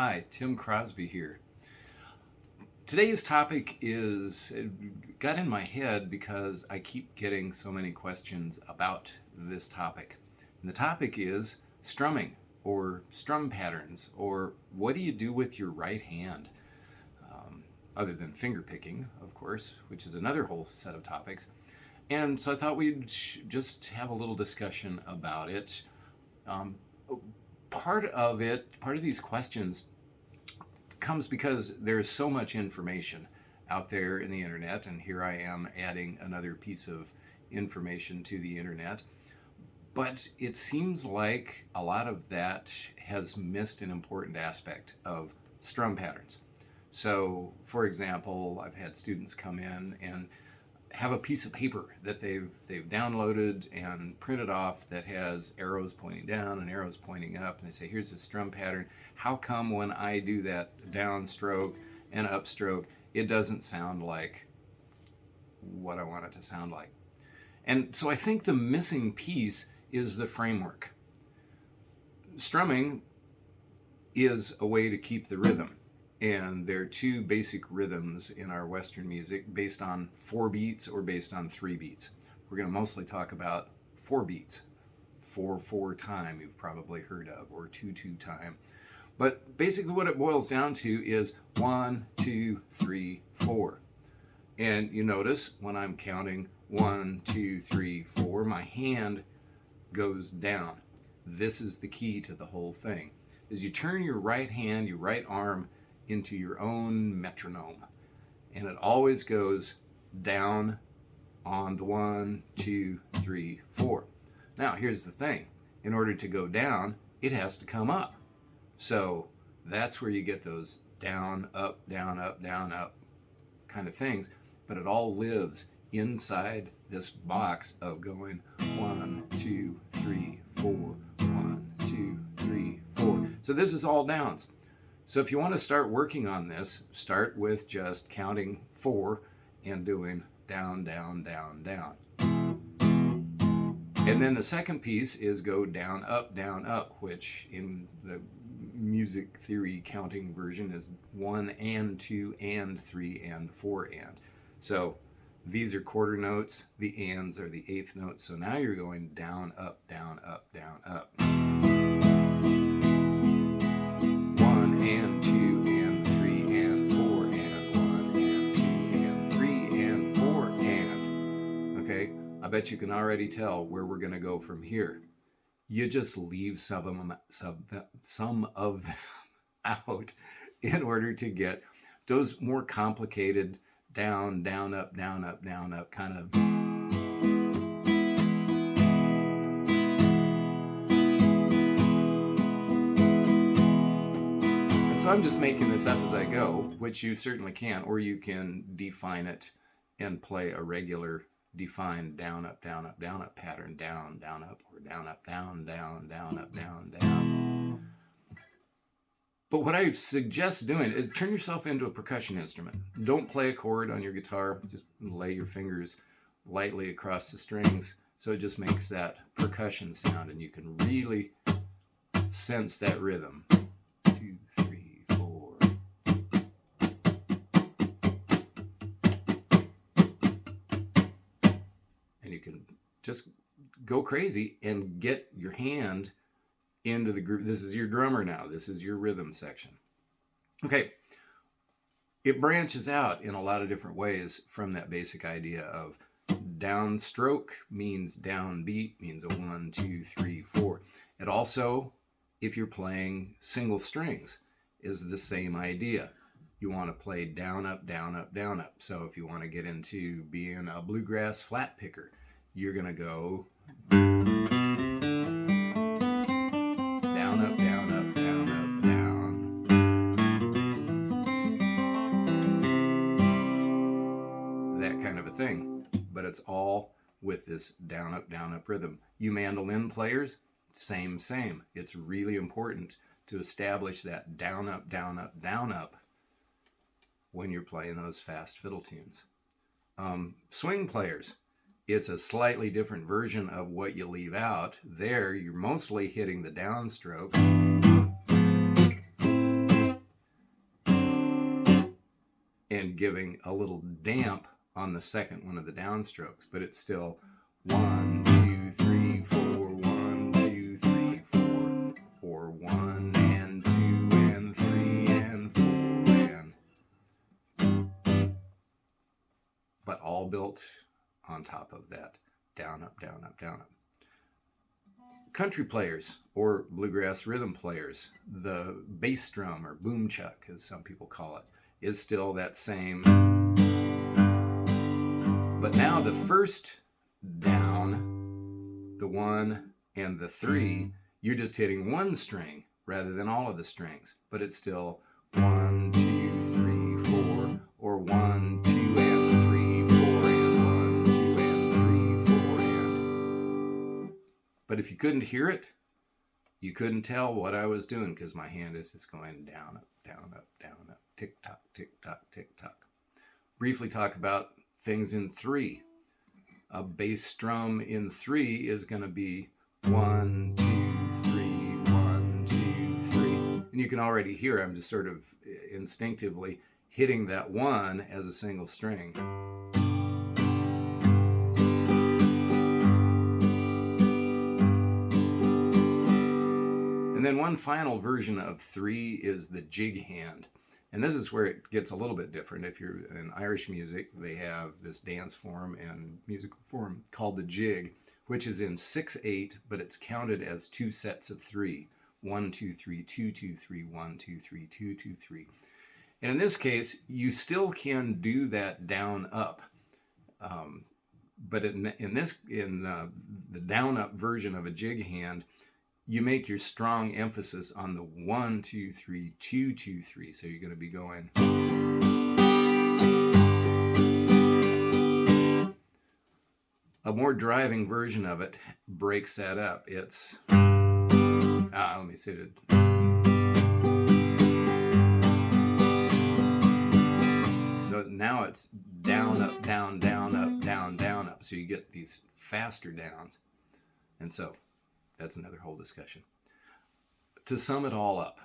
Hi, Tim Crosby here. Today's topic got in my head because I keep getting so many questions about this topic. And the topic is strumming or strum patterns, or what do you do with your right hand? Other than finger picking, of course, which is another whole set of topics. And so I thought we'd just have a little discussion about it. Part of these questions comes because there's so much information out there in the internet, and here I am adding another piece of information to the internet. But it seems like a lot of that has missed an important aspect of strum patterns. So, for example, I've had students come in and have a piece of paper that they've downloaded and printed off that has arrows pointing down and arrows pointing up, and they say, here's a strum pattern. How come when I do that downstroke and upstroke, it doesn't sound like what I want it to sound like? And so I think the missing piece is the framework. Strumming is a way to keep the rhythm. And there are two basic rhythms in our Western music based on 4 beats or based on 3 beats. We're going to mostly talk about 4 beats. 4/4 time you've probably heard of, or 2/2 time. But basically what it boils down to is 1, 2, 3, 4. And you notice when I'm counting 1, 2, 3, 4, my hand goes down. This is the key to the whole thing. Is you turn your right hand, your right arm, into your own metronome, and it always goes down on the 1, 2, 3, 4. Now here's the thing, in order to go down, it has to come up. So that's where you get those down, up, down, up, down, up kind of things, but it all lives inside this box of going 1, 2, 3, 4, 1, 2, 3, 4. So this is all downs. So if you want to start working on this, start with just counting 4 and doing down, down, down, down. And then the second piece is go down, up, which in the music theory counting version is 1 and 2 and 3 and 4 and. So these are quarter notes, the ands are the eighth notes. So now you're going down, up, down, up, down, up. And 2 and 3 and 4 and 1 and 2 and 3 and 4 and. Okay, I bet you can already tell where we're going to go from here. You just leave some of them out in order to get those more complicated down, down, up, down, up, down, up kind of. So I'm just making this up as I go, which you certainly can, or you can define it and play a regular defined down, up, down, up, down, up pattern, down, down, up, or down, up, down, down, down, up, down, down. But what I suggest doing is turn yourself into a percussion instrument. Don't play a chord on your guitar, just lay your fingers lightly across the strings so it just makes that percussion sound and you can really sense that rhythm. 2, 3. You can just go crazy and get your hand into the groove. This is your drummer now. This is your rhythm section. Okay. It branches out in a lot of different ways from that basic idea of downstroke means downbeat, means a 1, 2, 3, 4. It also, if you're playing single strings, is the same idea. You want to play down, up, down, up, down, up. So if you want to get into being a bluegrass flat picker, you're going to go down, up, down, up, down, up, down. That kind of a thing. But it's all with this down, up rhythm. You mandolin players, same. It's really important to establish that down, up, down, up, down, up when you're playing those fast fiddle tunes. Swing players, it's a slightly different version of what you leave out. There, you're mostly hitting the downstrokes. and giving a little damp on the second one of the downstrokes, but it's still 1, 2, 3, 4, 1, 2, 3, 4, or 1 and 2 and 3 and 4 and, but all built on top of that down, up, down, up, down, up. Country players or bluegrass rhythm players, the bass drum or boom chuck, as some people call it, is still that same. But now the first down, the 1 and the 3, you're just hitting one string rather than all of the strings. But it's still 1, 2, 3, 4, or 1, 2, and 3, 4, and 1, 2, and 3, 4, and. But if you couldn't hear it, you couldn't tell what I was doing because my hand is just going down, up, down, up, down, up, tick tock, tick tock, tick tock. Briefly talk about things in 3. A bass strum in 3 is going to be 1, 2, 3, 1, 2, 3. And you can already hear I'm just sort of instinctively hitting that 1 as a single string. And then one final version of 3 is the jig hand. And this is where it gets a little bit different. If you're in Irish music, they have this dance form and musical form called the jig, which is in 6/8, but it's counted as 2 sets of 3. 1, 2, 3, 2, 2, 3, 1, 2, 3, 2, 2, 3. And in this case, you still can do that down up. But in the down up version of a jig hand, you make your strong emphasis on the 1, 2, 3, 2, 2, 3. So you're going to be going. A more driving version of it breaks that up. It's, let me say it. So now it's down, up, down, down, up, down, down, up. So you get these faster downs. And so that's another whole discussion. To sum it all up,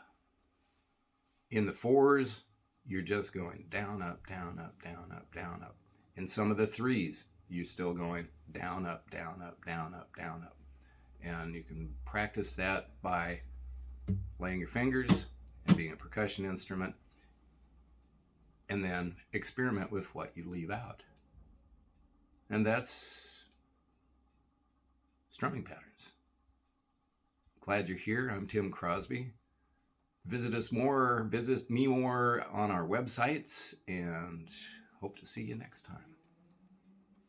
in the 4s, you're just going down, up, down, up, down, up, down, up. In some of the 3s, you're still going down, up, down, up, down, up, down, up. And you can practice that by laying your fingers and being a percussion instrument, and then experiment with what you leave out. And that's strumming patterns. Glad you're here. I'm Tim Crosby. Visit me more on our websites, and hope to see you next time.